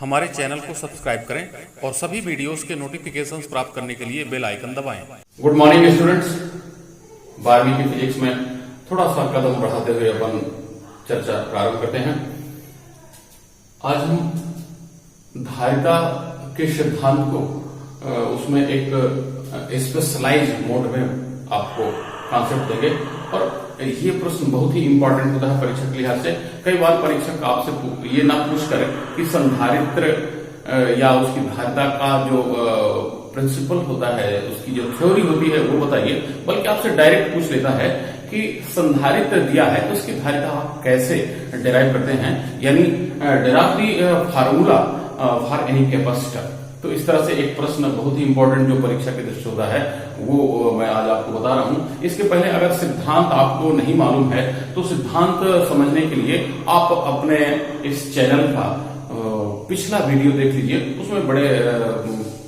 हमारे चैनल को सब्सक्राइब करें और सभी वीडियोस के नोटिफिकेशंस प्राप्त करने के लिए बेल आइकन दबाएं। Good morning students. 12वीं की फिजिक्स में थोड़ा सा कदम बढ़ाते हुए अपन चर्चा प्रारंभ करते हैं। आज हम धारिता के सिद्धांत को उसमें एक स्पेशलाइज्ड मोड में आपको कॉन्सेप्ट देंगे और ये प्रश्न बहुत ही इंपॉर्टेंट होता है परीक्षा के लिहाज से। कई बार परीक्षक आपसे ये ना पूछ करे कि संधारित्र या उसकी धारिता का जो प्रिंसिपल होता है, उसकी जो थ्योरी होती है वो बताइए, बल्कि आपसे डायरेक्ट पूछ लेता है कि संधारित्र दिया है तो उसकी धारिता आप कैसे डिराइव करते हैं, यानी derive the formula for any capacitor. तो इस तरह से एक प्रश्न बहुत ही इंपॉर्टेंट जो परीक्षा की दृष्टि होता है वो मैं आज आपको बता रहा हूं। इसके पहले अगर सिद्धांत आपको नहीं मालूम है तो सिद्धांत समझने के लिए आप अपने इस चैनल का पिछला वीडियो देख लीजिए। उसमें बड़े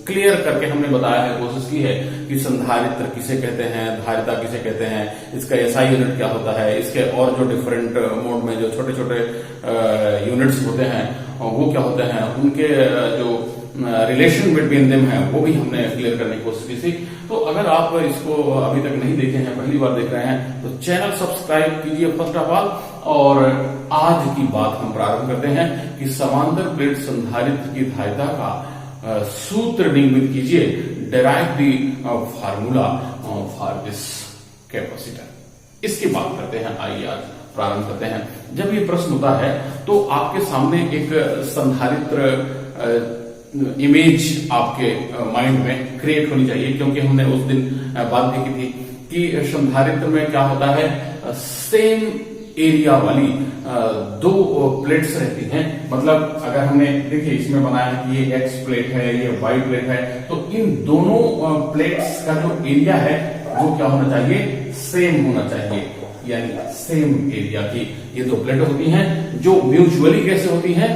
क्लियर करके हमने बताया है, कोशिश की है कि संधारित्र किसे कहते हैं, धारिता किसे कहते हैं, इसका एसआई यूनिट क्या होता है, इसके और जो डिफरेंट मोड में जो छोटे छोटे यूनिट्स होते हैं वो क्या होते हैं, उनके जो रिलेशन बिटवीन देम है वो भी हमने क्लियर करने की कोशिश की थी। तो अगर आप इसको अभी तक नहीं देखे हैं, पहली बार देख रहे हैं, तो चैनल सब्सक्राइब कीजिए फर्स्ट ऑफ ऑल। और आज की बात हम प्रारंभ करते हैं कि समांतर प्लेट संधारित्र की धारिता का सूत्र निगमित कीजिए, derive the formula for this capacitor. इसकी बात करते हैं, आइए आज प्रारंभ करते हैं। जब ये प्रश्न होता है तो आपके सामने एक संधारित्र इमेज आपके माइंड में क्रिएट होनी चाहिए, क्योंकि हमने उस दिन बात भी की थी कि संधारित्र में क्या होता है, सेम एरिया वाली दो प्लेट्स रहती हैं। मतलब अगर हमने देखिए इसमें बनाया है कि ये एक्स प्लेट है, ये वाई प्लेट है, तो इन दोनों प्लेट्स का जो एरिया है वो क्या होना चाहिए, सेम होना चाहिए, यानी सेम एरिया की ये दो प्लेट होती हैं जो म्यूचुअली कैसे होती हैं,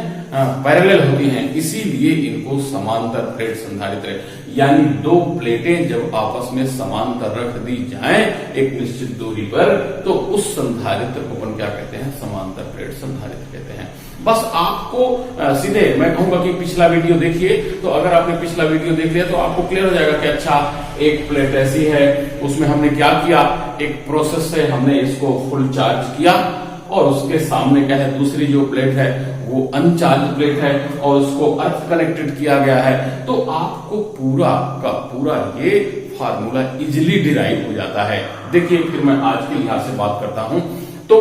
पैरेलल होती हैं, इसीलिए इनको समांतर प्लेट संधारित्र, यानी दो प्लेटें जब आपस में समांतर रख दी जाएं एक निश्चित दूरी पर तो उस संधारित्र को अपन क्या कहते हैं, समांतर प्लेट संधारित्र कहते हैं। बस आपको सीधे मैं कहूंगा कि पिछला वीडियो देखिए, तो अगर आपने पिछला वीडियो देख लिया तो आपको क्लियर हो जाएगा कि अच्छा एक प्लेट ऐसी है, उसमें हमने क्या किया, एक प्रोसेस से हमने इसको फुल चार्ज किया और उसके सामने क्या है, दूसरी जो प्लेट है वो अनचार्ज प्लेट है और उसको अर्थ कनेक्टेड किया गया है। तो आपको पूरा का पूरा ये फार्मूला इजिली डिराइव हो जाता है। देखिए फिर मैं आज के लिहाज से बात करता हूं। तो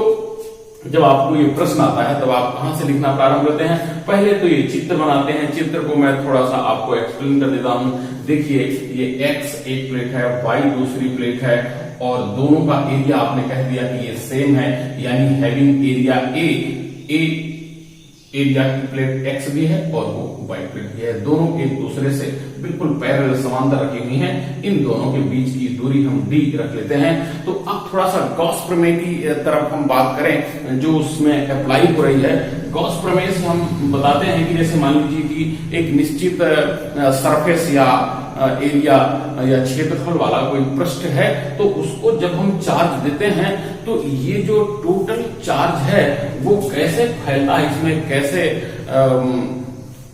जब आपको ये प्रश्न आता है तब आप कहां से लिखना प्रारंभ करते हैं, पहले तो ये चित्र बनाते हैं। चित्र को मैं थोड़ा सा आपको एक्सप्लेन कर देता हूं। देखिए ये एक्स एक प्लेट है, वाई दूसरी प्लेट है और दोनों का एरिया आपने कह दिया कि ये सेम है, यानी हैविंग एरिया ए एरिया की प्लेट एक्स भी है और वो वाई प्लेट भी है। दोनों एक दूसरे से बिल्कुल पैरेलल समांतर रखी हुई हैं। इन दोनों के बीच की दूरी हम डी रख लेते हैं। तो अब थोड़ा सा गॉस प्रमेय की तरफ हम बात करें जो उसमें अप्लाई हो रही है। गॉस प्रमेय से हम बताते हैं कि जैसे मान लीजिए कि एक निश्चित सरफेस या एरिया या क्षेत्रफल वाला कोई पृष्ठ है, तो उसको जब हम चार्ज देते हैं तो ये जो टोटल चार्ज है वो कैसे फैलता है, इसमें कैसे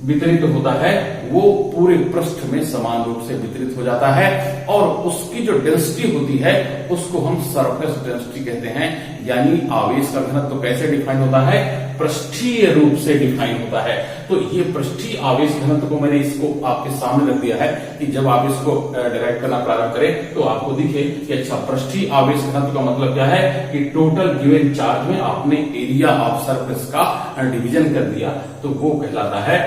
वितरित होता है, वो पूरे पृष्ठ में समान रूप से वितरित हो जाता है और उसकी जो डेंसिटी होती है उसको हम सरफेस डेंसिटी कहते हैं। यानी आवेश का घनत्व तो कैसे डिफाइन होता है, पृष्ठीय रूप से डिफाइन होता है। तो ये पृष्ठीय आवेश घनत्व को मैंने इसको आपके सामने रख दिया है कि जब आप इसको डिराइव करना प्रारंभ करें तो आपको दिखे कि अच्छा पृष्ठीय आवेश घनत्व का मतलब क्या है कि टोटल गिवन चार्ज में आपने एरिया ऑफ सरफेस का डिवीजन कर दिया, तो वो कहलाता है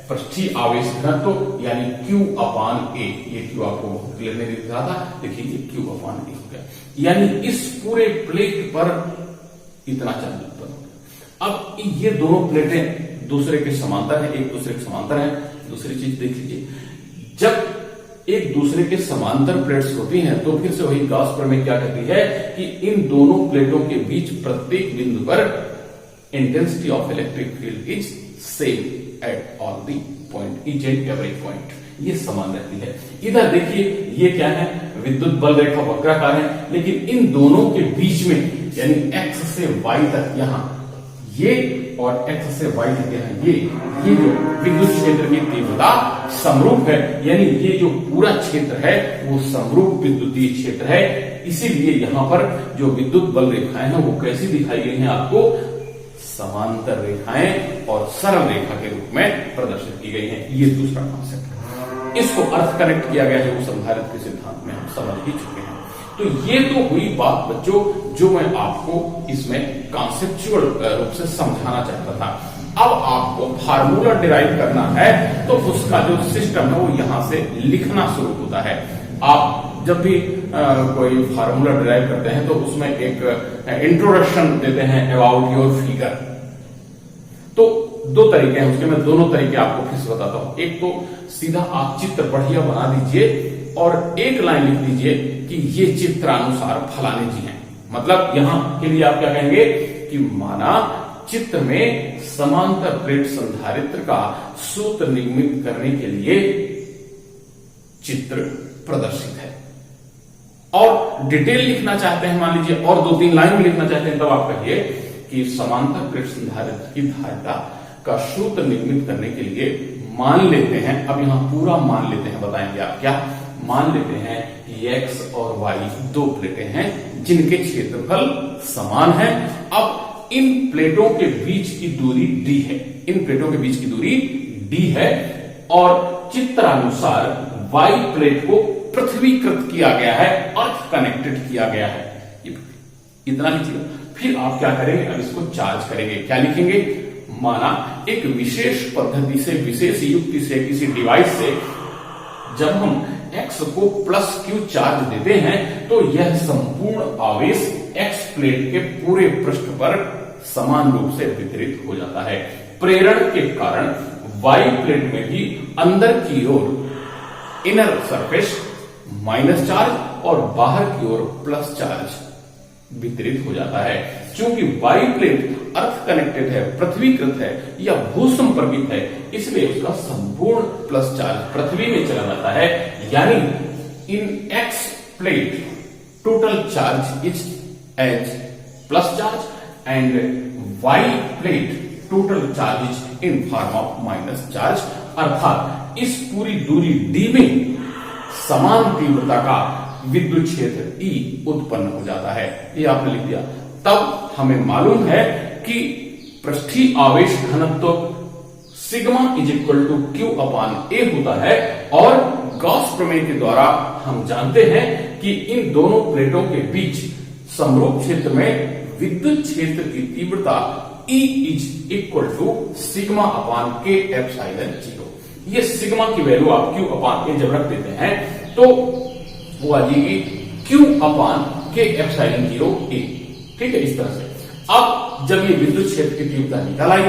पृष्ठीय आवेश घनत्व, यानी Q अपान A। ये Q आपको क्लियर नहीं दिख रहा था, देखिए ये Q अपान A हो गया, यानी इस पूरे प्लेट पर इतना चार्ज उत्पन्न हो गया। अब ये दोनों प्लेटें दूसरे के समांतर है, एक दूसरे के समांतर है। दूसरी चीज देख लीजिए, जब एक दूसरे के समांतर प्लेट्स होती हैं तो फिर से वही गॉस प्रमेय क्या कहती है कि इन दोनों प्लेटों के बीच प्रत्येक बिंदु पर intensity of electric field is same at all the point, each and every point, ये समान रहती है। इधर देखिए ये क्या है, विद्युत बल रेखा वक्राकार है, लेकिन इन दोनों के बीच में यानी एक्स से वाई तक यहां ये और x से y तक है ये जो विद्युत क्षेत्र की तीव्रता समरूप है, यानी ये जो पूरा क्षेत्र है वो समरूप विद्युतीय क्षेत्र है। इसीलिए यहां पर जो विद्युत बल रेखाएं हैं वो कैसी दिखाई गई हैं आपको, समांतर रेखाएं और सरल रेखा के रूप में प्रदर्शित की गई हैं। ये दूसरा कॉन्सेप्ट है, इसको अर्थ कनेक्ट किया गया है वो संधारित्र के सिद्धांत में हम समझ ही चुके हैं। तो ये तो हुई बात बच्चों जो मैं आपको इसमें कॉन्सेप्चुअल रूप से समझाना चाहता था। अब आपको फार्मूला डिराइव करना है तो उसका जो सिस्टम है वो यहां से लिखना शुरू होता है। आप जब भी कोई फार्मूला डिराइव करते हैं तो उसमें एक इंट्रोडक्शन देते हैं अबाउट योर फिगर। तो दो तरीके हैं उसके, मैं दोनों तरीके आपको फिर से बताता हूं। एक तो सीधा आप चित्र बढ़िया बना दीजिए और एक लाइन लिख दीजिए कि ये चित्रानुसार फलाने जी हैं। मतलब यहां के लिए आप क्या कहेंगे कि माना चित्र में समांतर प्लेट संधारित्र का सूत्र निर्मित करने के लिए चित्र प्रदर्शित है, और डिटेल लिखना चाहते हैं मान लीजिए और 2-3 लाइन में लिखना चाहते हैं, तब आप कहिए कि समांतर प्लेट संधारित्र की धारिता का सूत्र निर्मित करने के लिए मान लेते हैं। अब यहां पूरा मान लेते हैं, बताएंगे आप क्या मान लेते हैं कि x और y दो प्लेटें हैं जिनके क्षेत्रफल समान है। अब इन प्लेटों के बीच की दूरी d है, इन प्लेटों के बीच की दूरी d है और चित्रानुसार y प्लेट को पृथ्वीकृत किया गया है, अर्थ कनेक्टेड किया गया है। इतना लिखिएगा। फिर आप क्या करेंगे, अब इसको चार्ज करेंगे। क्या लिखेंगे, माना एक विशेष पद्धति से, विशेष युक्ति से, किसी डिवाइस से जब हम x को प्लस q चार्ज देते हैं तो यह संपूर्ण आवेश x प्लेट के पूरे पृष्ठ पर समान रूप से वितरित हो जाता है। प्रेरण के कारण y प्लेट में भी अंदर की ओर इनर सरफेस माइनस चार्ज और बाहर की ओर प्लस चार्ज वितरित हो जाता है। क्योंकि y प्लेट अर्थ कनेक्टेड है, पृथ्वीकृत है या भू संपर्कित है, इसलिए उसका संपूर्ण प्लस चार्ज पृथ्वी में चला जाता है। यानी in x plate total charge is as plus charge and y plate total charge is in form of minus charge. अर्थात इस पूरी दूरी d में समान तीव्रता का विद्युत क्षेत्र E उत्पन्न हो जाता है। ये आपने लिख दिया। तब हमें मालूम है कि पृष्ठीय आवेश घनत्व sigma is equal to q upon a होता है, और गॉस प्रमेय के द्वारा हम जानते हैं कि इन दोनों प्लेटों के बीच समरूप क्षेत्र में विद्युत क्षेत्र की तीव्रता E is equal to sigma upon K epsilon 0। ये सिग्मा की वैल्यू आप क्यू अपान ए जब रख देते हैं तो वो आ जाएगी क्यू अपान के एप्सिलॉन 0 ए। ठीक है, इस तरह से। अब जब ये विद्युत क्षेत्र की तीव्रता निकल आई,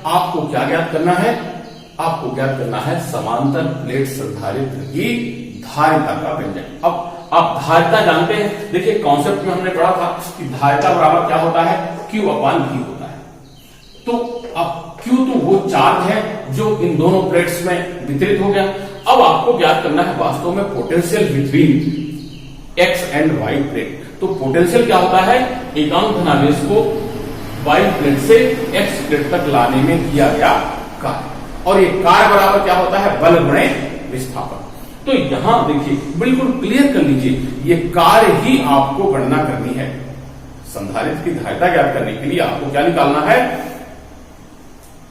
आपको क्या ज्ञात करना है, आपको ज्ञात करना है समांतर प्लेट संधारित्र की धारिता का व्यंजक। अब आप धारिता जानते हैं, देखिए कॉन्सेप्ट में हमने पढ़ा था कि धारिता बराबर क्या होता है, क्यू अपान वी होता है। तो अब क्यू तो वो चार्ज है जो इन दोनों प्लेट्स में वितरित हो गया। अब आपको ज्ञात करना है वास्तव में potential between x and y plate. तो पोटेंशियल क्या होता है, एकांक धनावेश को वाई प्लेट से एक्स प्लेट तक लाने में किया गया कार्य, और ये कार्य बराबर क्या होता है, बल गुणे विस्थापन। तो यहां देखिए बिल्कुल क्लियर कर लीजिए, ये कार्य ही आपको गणना करनी है। संधारित्र की धारिता ज्ञात करने के लिए आपको क्या निकालना है,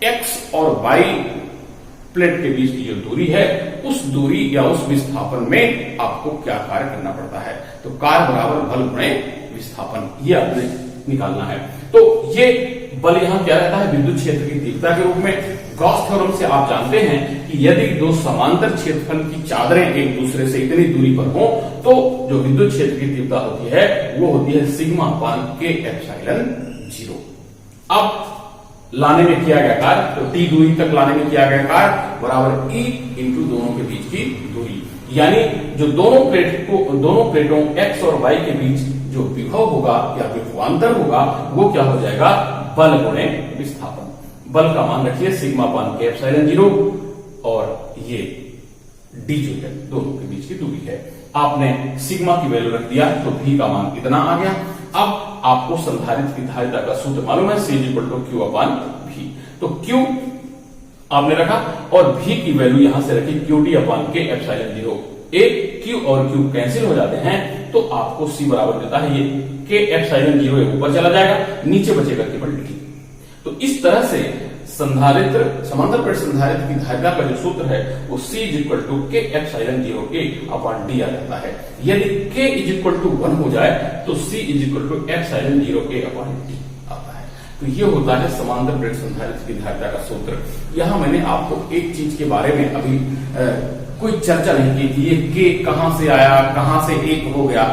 एक्स और वाई प्लेट के बीच की जो दूरी है, उस दूरी या उस विस्थापन में आपको क्या कार्य करना पड़ता है। तो कार्य बराबर बल गुणे विस्थापन, ये आपने निकालना है। तो ये बल यहां क्या रहता है, विद्युत क्षेत्र की तीव्रता के रूप में। गॉस थ्योरम से आप जानते हैं कि यदि दो समांतर क्षेत्रफल की चादरें एक दूसरे से इतनी दूरी पर हो तो जो विद्युत क्षेत्र की तीव्रता होती है वो होती है सिग्मा अपान के एप्सिलॉन 0। अब लाने में किया गया कार्य, तो टी दूरी तक लाने में किया गया कार्य बराबर ई इंटू दोनों के बीच की दूरी। यानी जो दोनों प्लेटों एक्स और वाई के बीच जो विभव होगा या विभवांतर होगा वो क्या हो जाएगा, बल गुणे विस्थापन। बल का मान रखिए सिग्मा अपान के एप्सिलॉन 0, और ये डी जो है दोनों के बीच की दूरी है। आपने सिग्मा की वैल्यू रख दिया तो भी का मान इतना आ गया। अब आपको संधारित्र की धारिता का सूत्र मालूम है, C इक्वल टू क्यू अपान भी। तो Q आपने रखा और V की वैल्यू यहां से रखी QD upon K epsilon 0। A Q और Q कैंसिल हो जाते हैं तो आपको C बराबर देता है ये के एप्सिलॉन 0 ऊपर चला जाएगा, नीचे बचेगा केवल D। तो इस तरह से संधारित्र समांतर प्लेट संधारित्र की धारिता का जो सूत्र है वो C इक्वल टू के एप्सिलॉन 0 A अपॉन D आ जाता है। यदि K इक्वल टू 1 हो जाए तो C equal to epsilon 0 A upon D आता है। तो ये होता है समांतर प्लेट संधारित्र की धारिता का सूत्र। यहां मैंने आपको एक चीज के बारे में अभी कोई चर्चा नहीं की कि ये K कहां से आया, कहां से एक हो गया,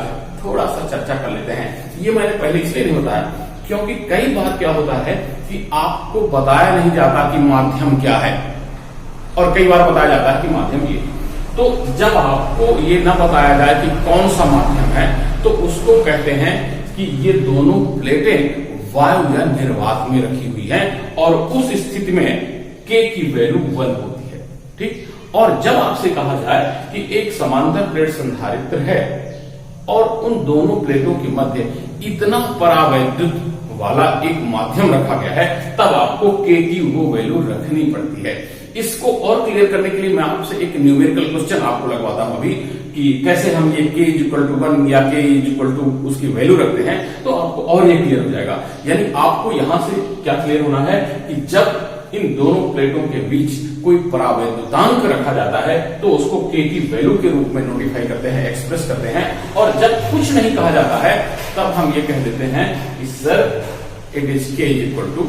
थोड़ा सा चर्चा कर लेते हैं। ये मैंने पहले इसलिए नहीं बताया क्योंकि कई बार क्या होता है कि आपको बताया नहीं जाता कि माध्यम क्या है, और कई बार बताया जाता है कि माध्यम ये। तो जब आपको ये ना बताया जाए कि कौन सा माध्यम है तो उसको कहते हैं कि ये दोनों प्लेटें वायु या निर्वात में रखी हुई हैं और उस स्थिति में K की वैल्यू 1 होती है। ठीक। और जब आपसे कहा जाए कि एक समांतर प्लेट संधारित्र है और उन दोनों प्लेटों के मध्य इतना परावैद्युत वाला एक माध्यम रखा गया है, तब आपको K की वो वैल्यू रखनी पड़ती है। इसको और क्लियर करने के लिए मैं आपसे एक न्यूमेरिकल क्वेश्चन आपको लगवाता हूं अभी कि कैसे हम ये K इक्वल टू 1 या K इक्वल टू उसकी वैल्यू रखते हैं, तो आपको और ये क्लियर हो जाएगा। यानी आपको यहां से क्या क्लियर होना है कि जब इन दोनों प्लेटों के बीच कोई परावैद्युतांक रखा जाता है तो उसको K की वैल्यू के रूप में नोटिफाई करते हैं, एक्सप्रेस करते हैं। और जब कुछ नहीं कहा जाता है तब हम ये कह देते हैं कि sir it is K equal to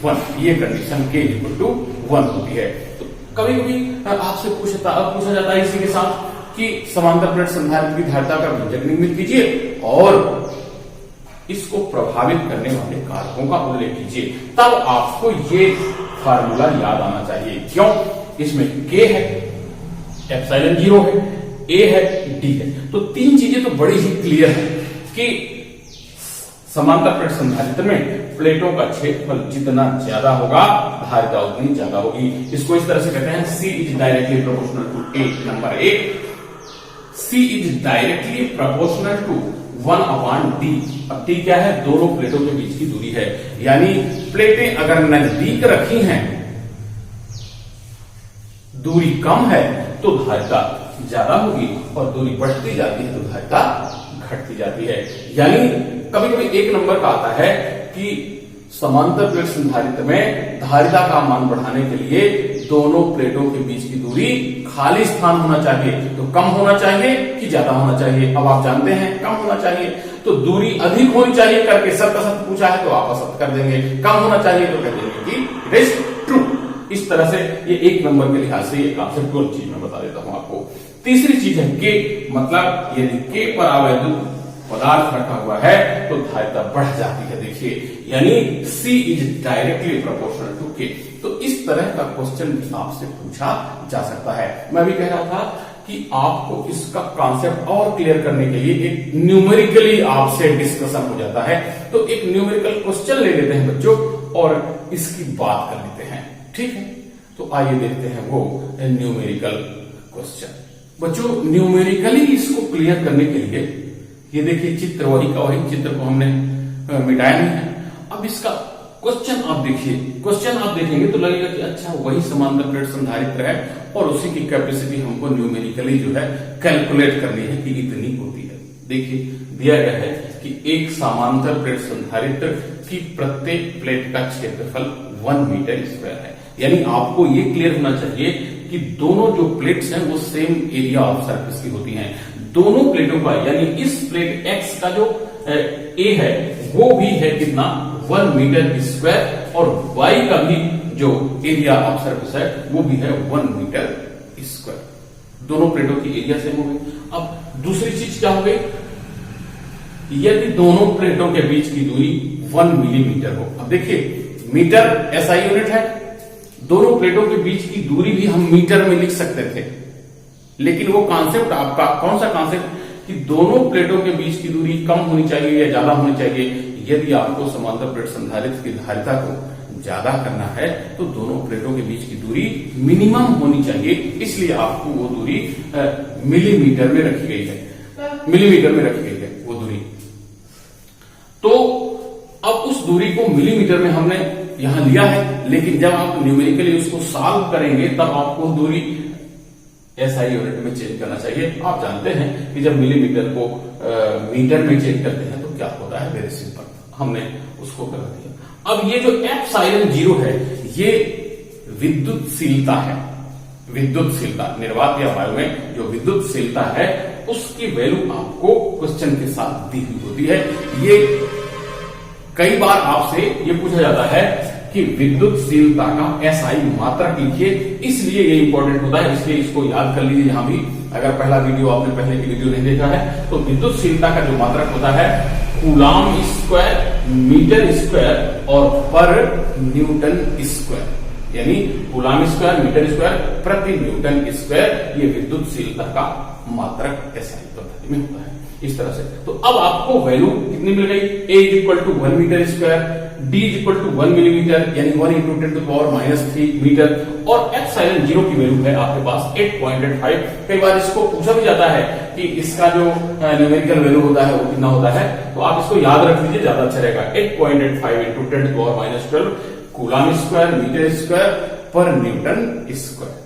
1। ये कंडीशन K इक्वल टू 1 होती है। तो कभी कभी आपसे पूछा जाता है इसी के साथ कि समांतर प्लेट संधारित्र की धारिता का व्यंजक निर्मित कीजिए और इसको प्रभावित करने वाले कारकों का उल्लेख कीजिए। तब आपको ये फार्मूला याद आना चाहिए। क्यों? इसमें K है, एप्सिलॉन 0 है, A है, D है। तो तीन चीजें तो बड़ी ही क्लियर है कि समांतर प्लेट संधारित्र में प्लेटों का क्षेत्रफल जितना ज्यादा होगा धारिता उतनी ज्यादा होगी। इसको इस तरह से कहते हैं C is directly proportional to A। Number 1, C is directly proportional to 1 upon D। अब D क्या है? दोनों प्लेटों के बीच की दूरी है। यानी प्लेटें अगर नजदीक रखी हैं, दूरी कम है तो धारिता ज्यादा होगी, और दूरी बढ़ती जाती है तो धारिता घटती जाती है। यानी कभी कभी एक नंबर का आता है कि समांतर प्लेट संधारित्र में धारिता का मान बढ़ाने के लिए दोनों प्लेटों के बीच की दूरी खाली स्थान होना चाहिए। तो कम होना चाहिए कि ज्यादा होना चाहिए? अब आप जानते हैं कम होना चाहिए। तो दूरी अधिक होनी चाहिए करके सत्य सत्य पूछा है तो आप असत्य कर देंगे, कम होना चाहिए तो कह देंगे कि इट इज ट्रू। इस तरह से ये एक नंबर के लिहाज से ये कॉन्सेप्चुअल चीज मैं बता देता हूं आपको। तीसरी चीज है K, मतलब यदि K पर आवेदन पदार्थ रखा हुआ है तो धारिता बढ़ जाती है। देखिए, यानी C is directly proportional to K। तो इस तरह का क्वेश्चन भी आपसे पूछा जा सकता है। मैं भी कह रहा था कि आपको इसका कॉन्सेप्ट और क्लियर करने के लिए एक न्यूमेरिकली आपसे डिस्कशन हो जाता है। तो एक न्यूमेरिकल क्वेश्चन ले लेते हैं बच्चों और इसकी बात कर लेते हैं। ठीक है, तो आइए देखते हैं वो न्यूमेरिकल क्वेश्चन। बच्चों, न्यूमेरिकली इसको क्लियर करने के लिए ये देखिए चित्र वही का वही चित्र को हमने मिटाया नहीं है। अब इसका क्वेश्चन आप देखिए, क्वेश्चन आप देखेंगे तो लगेगा कि अच्छा वही समांतर प्लेट संधारित्र है और उसी की कैपेसिटी हमको न्यूमेरिकली जो है कैलकुलेट करनी है कि इतनी होती है। देखिए दिया गया है कि एक समांतर प्लेट संधारित्र की प्रत्येक प्लेट का क्षेत्रफल 1 मीटर स्क्वायर है। यानी आपको ये क्लियर होना चाहिए कि दोनों जो प्लेट्स हैं वो सेम एरिया ऑफ सरफेस की होती हैं। दोनों प्लेटों का, यानी इस प्लेट X का जो A है वो भी है कितना? 1 मीटर स्क्वायर, और Y का भी जो एरिया ऑफ सरफेस है वो भी है 1 मीटर स्क्वायर। दोनों प्लेटों की एरिया सेम हो गई। अब दूसरी चीज क्या हो गई? यदि दोनों प्लेटों के बीच की दूरी 1 मिलीमीटर हो। अब देखिए मीटर SI यूनिट है, दोनों प्लेटों के बीच की दूरी भी हम मीटर में लिख सकते थे, लेकिन वो कॉन्सेप्ट आपका कौन सा कॉन्सेप्ट कि दोनों प्लेटों के बीच की दूरी कम होनी चाहिए या ज्यादा होनी चाहिए। यदि आपको समांतर प्लेट संधारित्र की धारिता को ज्यादा करना है तो दोनों प्लेटों के बीच की दूरी मिनिमम होनी चाहिए, इसलिए आपको वो दूरी मिलीमीटर में रखी गई है, मिलीमीटर में रखी गई है वो दूरी। तो अब उस दूरी को मिलीमीटर में हमने यहां लिया है, लेकिन जब आप न्यूमेरिकली उसको सॉल्व करेंगे तब आपको दूरी SI यूनिट में चेंज करना चाहिए। आप जानते हैं कि जब मिलीमीटर को मीटर में चेंज करते हैं तो क्या होता है, वेरी सिंपल, हमने उसको कर दिया। अब ये जो एप्सिलॉन 0 है ये विद्युतशीलता है, विद्युतशीलता निर्वात या वायु में जो विद्युतशीलता है उसकी वैल्यू आपको क्वेश्चन के साथ दी हुई होती है। ये कई बार आपसे ये पूछा जाता है कि विद्युतशीलता का SI मात्रक लिखिए, इसलिए ये इंपॉर्टेंट होता है, इसलिए इसको याद कर लीजिए। यहां भी अगर पहला वीडियो आपने पहले की वीडियो नहीं देखा है तो विद्युतशीलता का जो मात्रक होता है कूलाम स्क्वायर मीटर स्क्वायर और पर न्यूटन स्क्वायर, यानी कूलाम स्क्वायर मीटर स्क्वायर प्रति न्यूटन स्क्वायर, ये विद्युतशीलता का मात्रक SI पद्धति में होता है इस तरह से। तो अब आपको वैल्यू कितनी मिल गई, A = 1 metre square, D = 1 millimetre यानी 1 × 10⁻³ मीटर, और एप्सिलॉन 0 की वैल्यू है आपके पास 8.85। कई बार इसको पूछा भी जाता है कि इसका जो न्यूमेरिकल वैल्यू होता है वो कितना होता है, तो आप इसको याद रख लीजिए, ज्यादा अच्छा रहेगा। 8.85 × 10⁻12 कूलाम स्क्वायर मीटर स्क्वायर पर Newton square.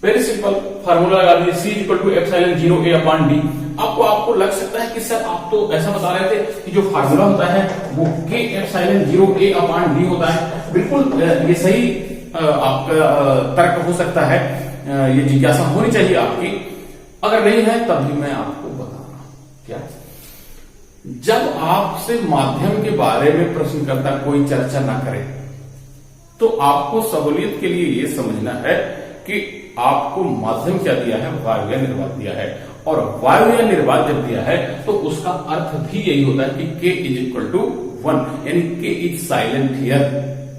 Very simple formula लगा दीजिए, C = एप्सिलॉन 0A/d। आपको लग सकता है कि सर आप तो ऐसा बता रहे थे कि जो फार्मूला होता है वो K एप्सिलॉन 0A/d होता है। बिल्कुल ये सही आपका तर्क हो सकता है, ये जिज्ञासा होनी चाहिए आपकी। अगर नहीं है तब भी मैं आपको बता रहा हूं क्या, जब आपसे माध्यम के बारे में प्रश्नकर्ता कोई चर्चा ना करे तो आपको सहूलियत के लिए ये समझना है कि आपको माध्यम क्या दिया है, वायु या निर्वात दिया है, और वायु या निर्वात जब दिया है तो उसका अर्थ भी यही होता है कि K = 1, यानी K इज साइलेंट हियर।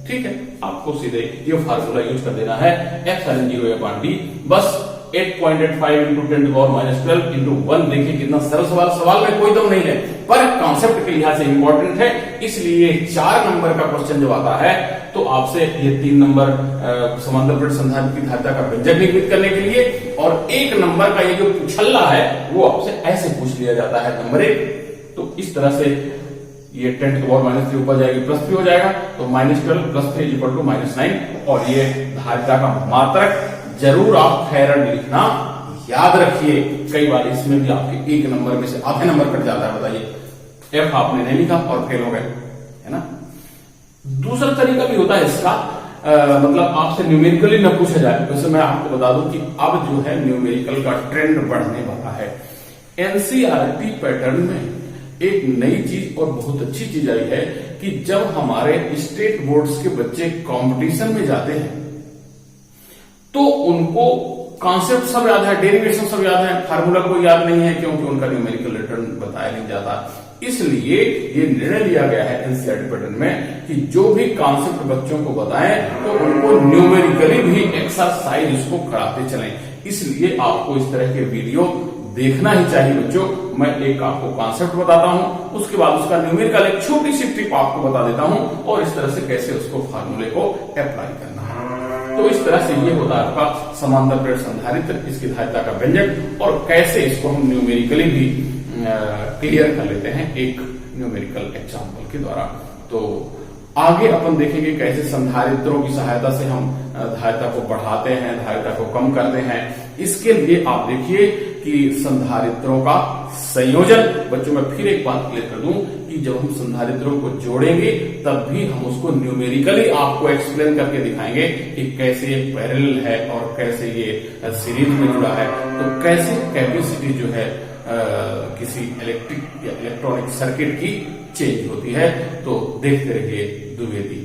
ठीक है, आपको सीधे ये फार्मूला यूज कर देना है, एप्सिलॉन 0A/d बस 8.85 × 10⁻12 × 1। देखिए कितना सरल सवाल में कोई दम नहीं है, पर कॉन्सेप्ट के लिहाज से इंपॉर्टेंट है, इसलिए 4 नंबर का क्वेश्चन जब आता है तो आपसे ये 3 नंबर समांतर प्लेट संधारित्र की धारिता का व्यंजक निरूपित करने के लिए, और 1 नंबर का ये जो छल्ला है वो आपसे ऐसे पूछ लिया जाता है, नंबर 1। तो इस तरह से ये 10⁻³ ऊपर जाएगी +3 हो जाएगा, तो -12 + 3 = -9, और ये धारिता का मात्रक जरूर आप फैराड लिखना याद रखिए। कई बार इसमें भी आपके 1 नंबर में से आधे नंबर कट जाता है, बताइए, F आपने नहीं लिखा और फेल हो गए, है ना। दूसरा तरीका भी होता है इसका, मतलब आपसे न्यूमेरिकली न पूछा जाए। वैसे मैं आपको बता दूं कि अब जो है न्यूमेरिकल का ट्रेंड बढ़ने वाला है। NCERT पैटर्न में एक नई चीज और बहुत अच्छी चीज आई है कि जब हमारे स्टेट बोर्ड्स के बच्चे कंपटीशन में जाते हैं तो उनको कॉन्सेप्ट सब याद है, डेरिवेशन सब याद है, फार्मूला कोई याद नहीं है, क्योंकि उनका न्यूमेरिकल रिटर्न बताया नहीं जाता। इसलिए ये निर्णय लिया गया है NCERT पैटर्न में कि जो भी कॉन्सेप्ट बच्चों को बताएं तो उनको न्यूमेरिकली भी एक्सरसाइज उसको कराते चलें। इसलिए आपको इस तरह के वीडियो देखना ही चाहिए बच्चों। मैं एक आपको कॉन्सेप्ट बताता हूं, उसके बाद उसका न्यूमेरिकल एक छोटी सी टिप आपको बता देता हूं, और इस तरह से कैसे उसको फार्मूले को अप्लाई करना है। तो इस तरह से ये होता है आपका समांतर प्लेट संधारित्र, इसकी धारिता का व्यंजक, और कैसे इसको हम न्यूमेरिकली भी क्लियर कर लेते हैं एक न्यूमेरिकल एग्जाम्पल के द्वारा। तो आगे अपन देखेंगे कैसे संधारित्रों की सहायता से हम धारिता को बढ़ाते हैं, धारिता को कम करते हैं। इसके लिए आप देखिए कि संधारित्रों का संयोजन, बच्चों मैं फिर एक बात क्लियर कर दूं कि जब हम संधारित्रों को जोड़ेंगे तब भी हम उसको न्यूमेरिकली आपको एक्सप्लेन करके दिखाएंगे कि कैसे ये पैरेलल है और कैसे ये सीरीज में जुड़ा है। तो कैसे कैपेसिटी जो है किसी इलेक्ट्रिक या इलेक्ट्रॉनिक सर्किट की चेंज होती है। तो देखते रहिए द्विवेदी।